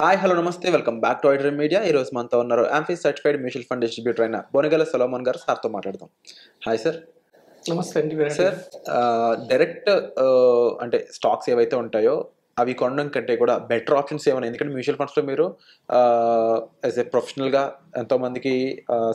Hi hello నమస్తే welcome back to iDream media. ఈ రోజు మనతో ఉన్నారు amphi certified mutual fund distributor అయిన బోనగల సొలోమన్ గారు. సార్తో మాట్లాడదాం. Hi sir. నమస్తే అండి సార్, డైరెక్ట్ అంటే స్టాక్స్ ఏవైతే ఉంటాయో అవి కొనడం కంటే కూడా బెటర్ ఆప్షన్స్ ఏమైనా, ఎందుకంటే మ్యూచువల్ ఫండ్స్లో మీరు యాజ్ ఏ ప్రొఫెషనల్గా ఎంతోమందికి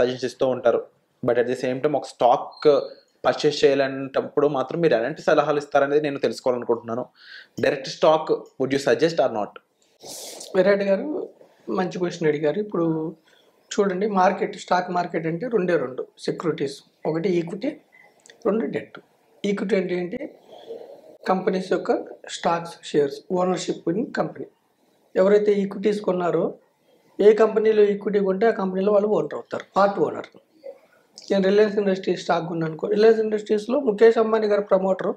సజెస్ట్ ఇస్తూ ఉంటారు. But at the same time ఒక స్టాక్ పర్చేస్ చేయాలంటప్పుడు మాత్రం మీరు ఎలాంటి సలహాలు ఇస్తారనేది నేను తెలుసుకోవాలనుకుంటున్నాను. Direct stock would you suggest or not? Virat గారు మంచి క్వశ్చన్ అడిగారు. ఇప్పుడు చూడండి, స్టాక్ మార్కెట్ అంటే రెండు సెక్యూరిటీస్, ఒకటి ఈక్విటీ, రెండు డెట్. ఈక్విటీ అంటే ఏంటి? కంపెనీస్ యొక్క stocks, shares, ownership in company. ఎవరైతే ఈక్విటీస్ కొన్నారో, ఏ కంపెనీలో ఈక్విటీ కొంటే ఆ కంపెనీలో వాళ్ళు ఓనర్ అవుతారు, పార్ట్ ఓనర్. నేను రిలయన్స్ ఇండస్ట్రీస్ స్టాక్ కొన్నాను అనుకో, రిలయన్స్ ఇండస్ట్రీస్లో ముఖేష్ అంబానీ గారు ప్రమోటర్,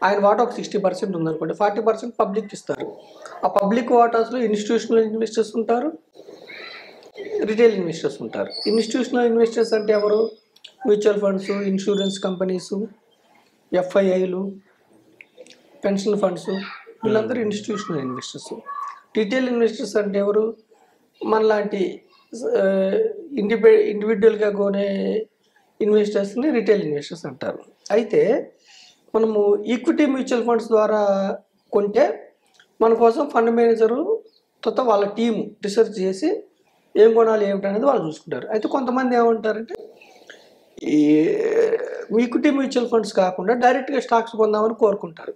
ఆయన వాటా ఒక 60% ఉందనుకోండి, 40% పబ్లిక్ ఇస్తారు. ఆ పబ్లిక్ వాటాస్లో ఇన్స్టిట్యూషనల్ ఇన్వెస్టర్స్ ఉంటారు, రిటైల్ ఇన్వెస్టర్స్ ఉంటారు. ఇన్స్టిట్యూషనల్ ఇన్వెస్టర్స్ అంటే ఎవరు? మ్యూచువల్ ఫండ్స్, ఇన్సూరెన్స్ కంపెనీసు, ఎఫ్ఐఐలు, పెన్షన్ ఫండ్స్, వీళ్ళందరూ ఇన్స్టిట్యూషనల్ ఇన్వెస్టర్స్. రిటైల్ ఇన్వెస్టర్స్ అంటే ఎవరు? మనలాంటి ఇండివిజువల్గా కొనే ఇన్వెస్టర్స్ని రిటైల్ ఇన్వెస్టర్స్ అంటారు. అయితే మనము ఈక్విటీ మ్యూచువల్ ఫండ్స్ ద్వారా కొంటే మన కోసం ఫండ్ మేనేజరు తర్వాత వాళ్ళ టీము రీసెర్చ్ చేసి ఏం కొనాలి ఏమిటనేది వాళ్ళు చూసుకుంటారు. అయితే కొంతమంది ఏమంటారంటే, ఈ ఈక్విటీ మ్యూచువల్ ఫండ్స్ కాకుండా డైరెక్ట్గా స్టాక్స్ కొందామని కోరుకుంటారు.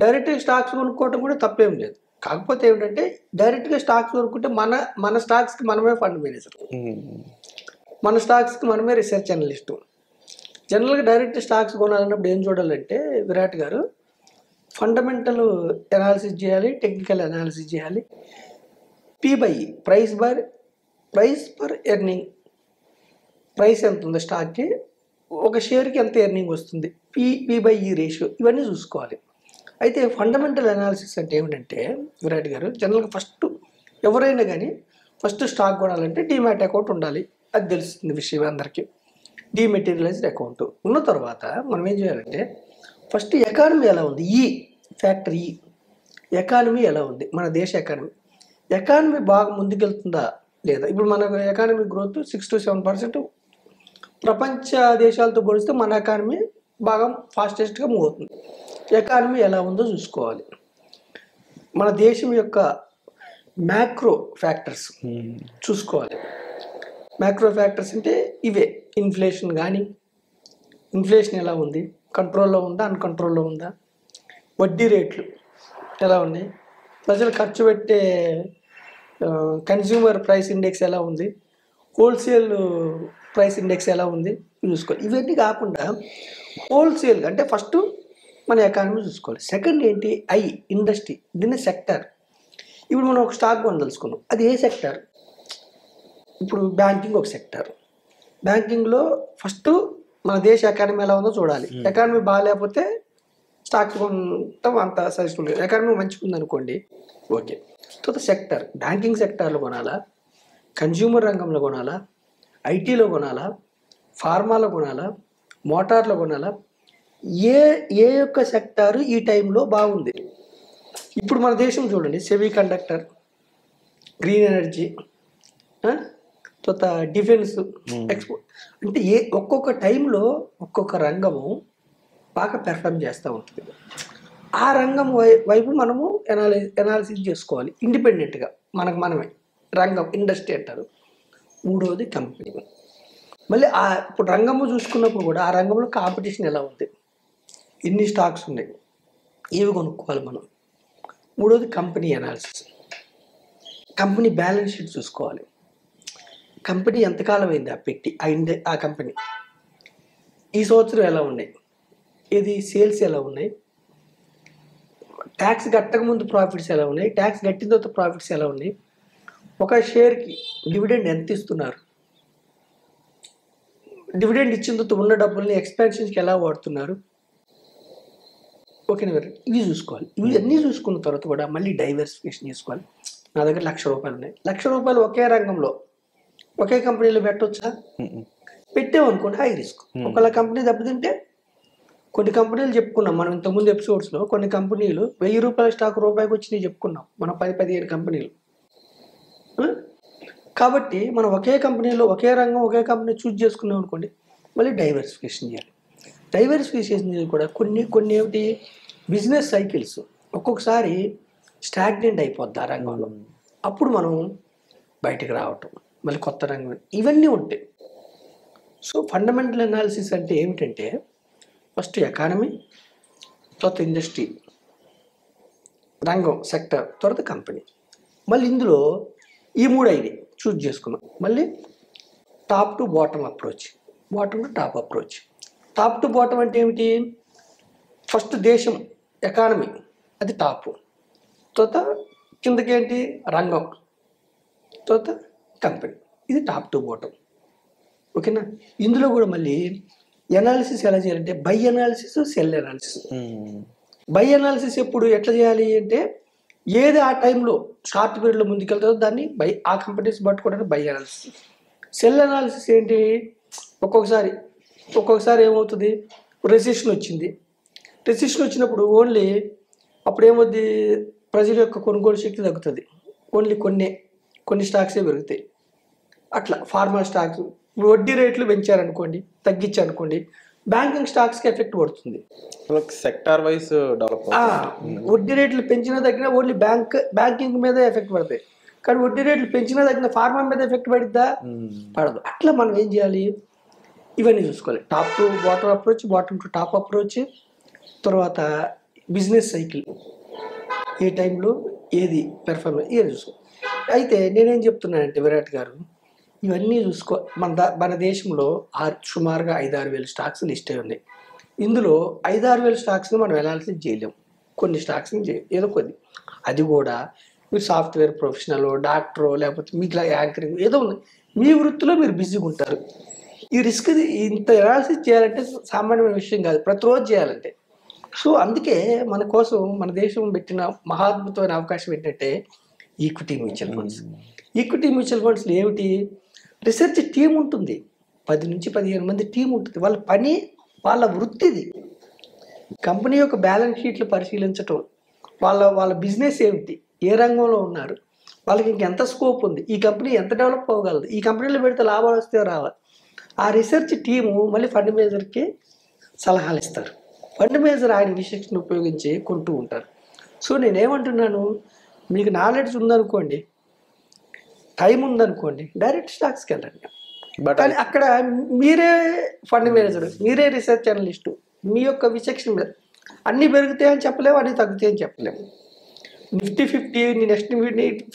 డైరెక్ట్గా స్టాక్స్ కొనుక్కోవటం కూడా తప్పేం లేదు. కాకపోతే ఏమిటంటే, డైరెక్ట్గా స్టాక్స్ కొనుక్కుంటే మన స్టాక్స్కి మనమే ఫండ్ మేనేజర్, మన స్టాక్స్కి మనమే రీసెర్చ్ అనలిస్టు. జనరల్గా డైరెక్ట్ స్టాక్స్ కొనాలన్నప్పుడు ఏం చూడాలంటే విరాట్ గారు, ఫండమెంటల్ అనాలిసిస్ చేయాలి, టెక్నికల్ అనాలిసిస్ చేయాలి. P/E, price per earning, price ఎంత ఉంది స్టాక్కి, ఒక షేర్కి ఎంత ఎర్నింగ్ వస్తుంది, P/E రేషియో, ఇవన్నీ చూసుకోవాలి. అయితే ఫండమెంటల్ అనాలిసిస్ అంటే ఏమిటంటే విరాట్ గారు, జనరల్గా ఫస్ట్ ఎవరైనా కానీ ఫస్ట్ స్టాక్ కొనాలంటే డీమ్యాట్ అకౌంట్ ఉండాలి. అది తెలుస్తుంది విషయం అందరికీ. డీమెటీరియలైజ్డ్ అకౌంట్ ఉన్న తర్వాత మనం ఏం చేయాలంటే, ఫస్ట్ ఎకానమీ ఎలా ఉంది, ఫ్యాక్టర్ ఎకానమీ ఎలా ఉంది, మన దేశ ఎకానమీ బాగా ముందుకెళ్తుందా లేదా. ఇప్పుడు మన ఎకానమీ గ్రోత్ 6 to 7%, ప్రపంచ దేశాలతో పోలిస్తే మన ఎకానమీ బాగా ఫాస్టెస్ట్గా మూవ్ అవుతుంది. ఎకానమీ ఎలా ఉందో చూసుకోవాలి. మన దేశం యొక్క మ్యాక్రో ఫ్యాక్టర్స్ చూసుకోవాలి. మ్యాక్రో ఫ్యాక్టర్స్ అంటే ఇవే. ఇన్ఫ్లేషన్ కానీ, ఇన్ఫ్లేషన్ ఎలా ఉంది, కంట్రోల్లో ఉందా, అన్కంట్రోల్లో ఉందా, వడ్డీ రేట్లు ఎలా ఉన్నాయి, ప్రజలు ఖర్చు పెట్టే కన్జ్యూమర్ ప్రైస్ ఇండెక్స్ ఎలా ఉంది, హోల్సేల్ ప్రైస్ ఇండెక్స్ ఎలా ఉంది చూసుకోవాలి. ఇవన్నీ కాకుండా హోల్సేల్ అంటే ఫస్ట్ మన ఎకానమీ చూసుకోవాలి. సెకండ్ ఏంటి? ఇండస్ట్రీ, దీన్ని సెక్టర్. ఇప్పుడు మనం ఒక స్టాక్ కొనదలుచుకున్నాం, అది ఏ సెక్టర్? ఇప్పుడు బ్యాంకింగ్ ఒక సెక్టర్. బ్యాంకింగ్లో ఫస్ట్ మన దేశ ఎకానమీ ఎలా ఉందో చూడాలి. ఎకానమీ బాగాలేకపోతే స్టాక్స్ కొనటం అంత సజెస్ట్ లేదు. ఎకానమీ మంచిగా ఉందనుకోండి, ఓకే. తర్వాత సెక్టర్, బ్యాంకింగ్ సెక్టార్లో కొనాలా, కన్జ్యూమర్ రంగంలో కొనాలా, ఐటీలో కొనాలా, ఫార్మాలో కొనాలా, మోటార్లో కొనాలా, ఏ యొక్క సెక్టారు ఈ టైంలో బాగుంది. ఇప్పుడు మన దేశం చూడండి, సెమీ కండక్టర్, గ్రీన్ ఎనర్జీ, తర్వాత డిఫెన్స్, ఎక్స్పోర్ట్, అంటే ఒక్కొక్క టైంలో ఒక్కొక్క రంగము బాగా పెర్ఫామ్ చేస్తూ ఉంటుంది. ఆ రంగం వైపు మనము అనాలిసిస్ చేసుకోవాలి ఇండిపెండెంట్గా, మనమే. రంగం, ఇండస్ట్రీ అంటారు. మూడవది కంపెనీ. మళ్ళీ ఇప్పుడు రంగము చూసుకున్నప్పుడు కూడా ఆ రంగంలో కాంపిటీషన్ ఎలా ఉంది, ఎన్ని స్టాక్స్ ఉన్నాయి, ఏవి కొనుక్కోవాలి మనం. మూడవది company analysis. Company balance sheet చూసుకోవాలి. కంపెనీ ఎంతకాలం అయింది పెట్టి, ఆ కంపెనీ ఈ సంవత్సరం ఎలా ఉన్నాయి, ఇది సేల్స్ ఎలా ఉన్నాయి, ట్యాక్స్ కట్టక ముందు ప్రాఫిట్స్ ఎలా ఉన్నాయి, ట్యాక్స్ కట్టిన తర్వాత ప్రాఫిట్స్ ఎలా ఉన్నాయి, ఒక షేర్కి డివిడెండ్ ఎంత ఇస్తున్నారు, డివిడెండ్ ఇచ్చిన తర్వాత ఉన్న డబ్బుల్ని ఎక్స్పాన్షన్స్కి ఎలా వాడుతున్నారు, ఓకేనా. ఇవి చూసుకోవాలి. ఇవి అన్నీ చూసుకున్న తర్వాత కూడా మళ్ళీ డైవర్సిఫికేషన్ చేసుకోవాలి. నా దగ్గర ₹1,00,000 ఉన్నాయి, ₹1,00,000 ఒకే రంగంలో ఒకే కంపెనీలో పెట్టవచ్చా? పెట్టామనుకోండి హై రిస్క్. ఒకవేళ కంపెనీ దెబ్బతింటే, కొన్ని కంపెనీలు చెప్పుకున్నాం మనం ఇంతకుముందు ఎపిసోడ్స్లో, కొన్ని కంపెనీలు ₹1,000 స్టాక్ రూపాయికి వచ్చినాయి చెప్పుకున్నాం మనం, 10-15 కంపెనీలు. కాబట్టి మనం ఒకే కంపెనీలో ఒకే రంగం ఒకే కంపెనీ చూజ్ చేసుకున్నాం అనుకోండి, మళ్ళీ డైవర్సిఫికేషన్ చేయాలి. డైవర్సిఫికేషన్ చేసి కూడా కొన్ని కొన్ని ఏమిటి బిజినెస్ సైకిల్స్ ఒక్కొక్కసారి స్టాగ్నెంట్ అయిపోద్ది ఆ రంగంలో. అప్పుడు మనం బయటికి రావటం, మళ్ళీ కొత్త రంగం, ఇవన్నీ ఉంటాయి. సో ఫండమెంటల్ అనాలిసిస్ అంటే ఏమిటంటే ఫస్ట్ ఎకానమీ, తర్వాత ఇండస్ట్రీ రంగం సెక్టర్, తర్వాత కంపెనీ. మళ్ళీ ఇందులో ఈ 3 అయినాయి చూజ్ చేసుకున్నాం. మళ్ళీ top to bottom approach, bottom to top approach. Top to bottom అంటే ఏమిటి? ఫస్ట్ దేశం ఎకానమీ అది టాప్, తర్వాత కిందకి ఏంటి రంగం, తర్వాత కంపెనీ, ఇది టాప్ టు బాటమ్. ఓకేనా? ఇందులో కూడా మళ్ళీ ఎనాలిసిస్ ఎలా చేయాలంటే by analysis, cell analysis. By analysis ఎప్పుడు ఎట్లా చేయాలి అంటే ఏది ఆ టైంలో షార్ట్ పీరియడ్లో ముందుకెళ్తుందో దాన్ని ఆ కంపెనీస్ పట్టుకోవడానికి బై అనాలిసిస్. సెల్ అనాలిసిస్ ఏంటి? ఒక్కొక్కసారి ఏమవుతుంది, రెసిషన్ వచ్చింది. రెసిషన్ వచ్చినప్పుడు ఓన్లీ అప్పుడు ఏమవుద్ది, ప్రజల యొక్క కొనుగోలు శక్తి తగ్గుతుంది, ఓన్లీ కొన్ని స్టాక్సే పెరుగుతాయి. అట్లా ఫార్మా స్టాక్స్ వడ్డీ రేట్లు పెంచారనుకోండి, తగ్గించారనుకోండి, బ్యాంకింగ్ స్టాక్స్కి ఎఫెక్ట్ పడుతుంది. Sector wise develop. వడ్డీ రేట్లు పెంచినా తగ్గినా ఓన్లీ బ్యాంకింగ్ మీద ఎఫెక్ట్ పడతాయి, కానీ వడ్డీ రేట్లు పెంచినా తగ్గిన ఫార్మా మీద ఎఫెక్ట్ పడిద్దా? పడదు. అట్లా మనం ఏం చేయాలి, ఇవన్నీ చూసుకోవాలి. Top to bottom approach, bottom to top approach, తర్వాత బిజినెస్ సైకిల్ ఏ టైంలో ఏది పెర్ఫార్మెన్స్ ఇవన్నీ చూసుకోవాలి. అయితే నేనేం చెప్తున్నానంటే విరాట్ గారు, ఇవన్నీ చూసుకో. మన దేశంలో సుమారుగా 5-6 వేల స్టాక్స్ లిస్ట్ అయి ఉన్నాయి. ఇందులో 5-6 వేల స్టాక్స్ని మనం అనాలిసిస్ చేయలేము, కొన్ని స్టాక్స్ని ఏదో కొద్ది. అది కూడా మీరు సాఫ్ట్వేర్ ప్రొఫెషనల్, డాక్టరో, లేకపోతే మీకు యాంకరింగ్ ఏదో ఉంది, మీ వృత్తిలో మీరు బిజీగా ఉంటారు. ఈ రిస్క్ ఇంత అనాలిసిస్ చేయాలంటే సామాన్యమైన విషయం కాదు, ప్రతిరోజు చేయాలంటే. సో అందుకే మన కోసం మన దేశం పెట్టిన మహాద్భుతమైన అవకాశం ఏంటంటే equity mutual funds. Equity mutual ఫండ్స్లో ఏమిటి, రీసెర్చ్ టీం ఉంటుంది, 10 నుంచి 15 మంది టీం ఉంటుంది. వాళ్ళ పని, వాళ్ళ వృత్తిది కంపెనీ యొక్క బ్యాలెన్స్ షీట్లు పరిశీలించటం, వాళ్ళ బిజినెస్ ఏమిటి, ఏ రంగంలో ఉన్నారు, వాళ్ళకి ఇంకెంత స్కోప్ ఉంది, ఈ కంపెనీ ఎంత డెవలప్ అవ్వగలదు, ఈ కంపెనీలో పెడితే లాభాలు వస్తే రావాలి. ఆ రీసెర్చ్ టీము మళ్ళీ ఫండ్ మేనేజర్కి సలహాలు ఇస్తారు. ఫండ్ మేనేజర్ ఆయన విశేషణ ఉపయోగించి కొంటూ ఉంటారు. సో నేనేమంటున్నాను, మీకు నాలెడ్జ్ ఉందనుకోండి, టైం ఉందనుకోండి, డైరెక్ట్ స్టాక్స్కి వెళ్ళండి. కానీ అక్కడ మీరే ఫండ్ మేనేజర్, మీరే రీసెర్చ్ అనలిస్టు, మీ యొక్క విచక్షణ మీద అన్నీ పెరుగుతాయని చెప్పలేము, అన్నీ తగ్గుతాయని చెప్పలేము. Nifty 50, next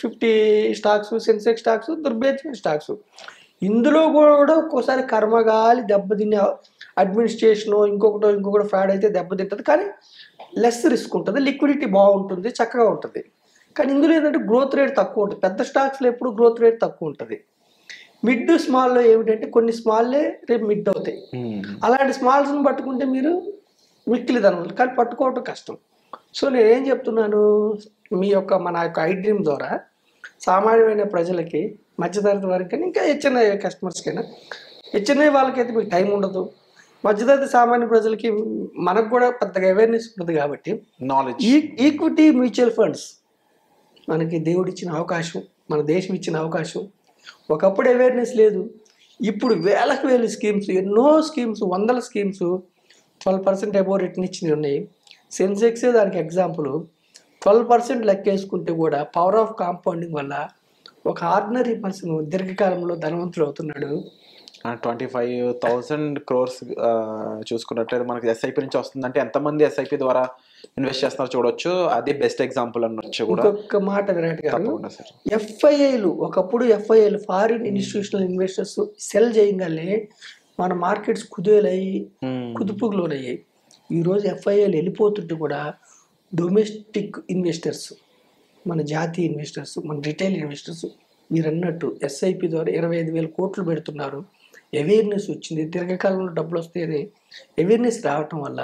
50 stocks, Sensex stocks, దుర్భేద్యమైన స్టాక్స్. ఇందులో కూడా ఒక్కోసారి కర్మగాలి దెబ్బతినే అడ్మినిస్ట్రేషను ఇంకొకటి ఫ్రాడ్ అయితే దెబ్బతింటుంది, కానీ లెస్ రిస్క్ ఉంటుంది, లిక్విడిటీ బాగుంటుంది, చక్కగా ఉంటుంది. కానీ ఇందులో ఏంటంటే గ్రోత్ రేట్ తక్కువ ఉంటుంది. పెద్ద స్టాక్స్లో ఎప్పుడు గ్రోత్ రేట్ తక్కువ ఉంటుంది. మిడ్ స్మాల్లో ఏమిటంటే కొన్ని స్మాల్లే రేపు మిడ్ అవుతాయి. అలాంటి స్మాల్స్ని పట్టుకుంటే మీరు మిక్కిలిది అనమాట, కానీ పట్టుకోవటం కష్టం. సో నేనేం చెప్తున్నాను, మన యొక్క ఐ డ్రీమ్ ద్వారా సామాన్యమైన ప్రజలకి, మధ్యతరగతి వారికి, ఇంకా హెచ్ఎన్ఐ కస్టమర్స్కైనా, హెచ్ఎన్ఐ వాళ్ళకైతే మీకు టైం ఉండదు, మధ్యతరగతి సామాన్య ప్రజలకి మనకు కూడా పెద్దగా అవేర్నెస్ ఉంటుంది. కాబట్టి నాలెడ్జ్, ఈక్విటీ మ్యూచువల్ ఫండ్స్ మనకి దేవుడిచ్చిన అవకాశం, మన దేశం ఇచ్చిన అవకాశం. ఒకప్పుడు అవేర్నెస్ లేదు, ఇప్పుడు వేలకు వేల స్కీమ్స్, ఎన్నో స్కీమ్స్, వందల స్కీమ్స్ 12% అబోవ్ రిటర్న్ ఇచ్చినవి ఉన్నాయి. సెన్సెక్సే దానికి ఎగ్జాంపుల్. 12% లెక్కేసుకుంటే కూడా పవర్ ఆఫ్ కాంపౌండింగ్ వల్ల ఒక ఆర్డినరీ పర్సన్ దీర్ఘకాలంలో ధనవంతుడు అవుతున్నాడు. 25,000 crores చూసుకున్నట్లయితే మనకి ఎస్ఐపి నుంచి వస్తుందంటే ఎంతమంది ఎస్ఐపి ద్వారా ఇన్వెస్ట్ చేస్తున్నారు చూడొచ్చు. అది బెస్ట్ ఎగ్జాంపుల్ అనొచ్చు. కూడా ఇంకొక మాట విరాట్ గారు, ఎఫ్ఐఐలు ఒకప్పుడు ఎఫ్ఐఐలు ఫారిన్ ఇన్స్టిట్యూషనల్ ఇన్వెస్టర్స్ సెల్ చేయగానే మన మార్కెట్స్ కుదుపుకు లోనయ్యాయి. ఈరోజు ఎఫ్ఐఐలు వెళ్ళిపోతుంటే కూడా డొమెస్టిక్ ఇన్వెస్టర్స్, మన జాతీయ ఇన్వెస్టర్స్, మన రిటైల్ ఇన్వెస్టర్స్ మీరు అన్నట్టు ఎస్ఐపి ద్వారా 25,000 కోట్లు పెడుతున్నారు. అవేర్నెస్ వచ్చింది, దీర్ఘకాలంలో డబ్బులు వస్తాయని అవేర్నెస్ రావటం వల్ల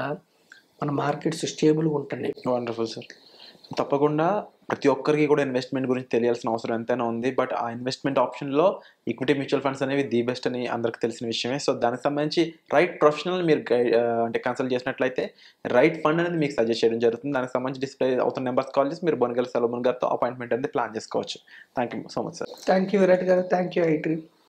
మన మార్కెట్స్ స్టేబుల్గా ఉంటున్నాయి. Wonderful sir. తప్పకుండా ప్రతి ఒక్కరికి కూడా ఇన్వెస్ట్మెంట్ గురించి తెలియాల్సిన అవసరం ఎంతైనా ఉంది. బట్ ఆ ఇన్వెస్ట్మెంట్ ఆప్షన్లో ఈక్విటీ మ్యూచువల్ ఫండ్స్ అనేవి ది బెస్ట్ అని అందరికి తెలిసిన విషయమే. సో దానికి సంబంధించి రైట్ ప్రొఫెషనల్ మీరు అంటే కన్సల్ట్ చేసినట్లయితే రైట్ ఫండ్ అనేది మీకు సజెస్ట్ చేయడం జరుగుతుంది. దానికి సంబంధించి డిస్ప్లే అవుతున్న నెంబర్స్ కాల్ చేసి మీరు బొనగల్ సలోమన్ గారితో అపాయింట్మెంట్ అనేది ప్లాన్ చేసుకోవచ్చు. Thank you so much sir. Thank you Virat గారు, థ్యాంక్ యూ ఐ డ్రీమ్.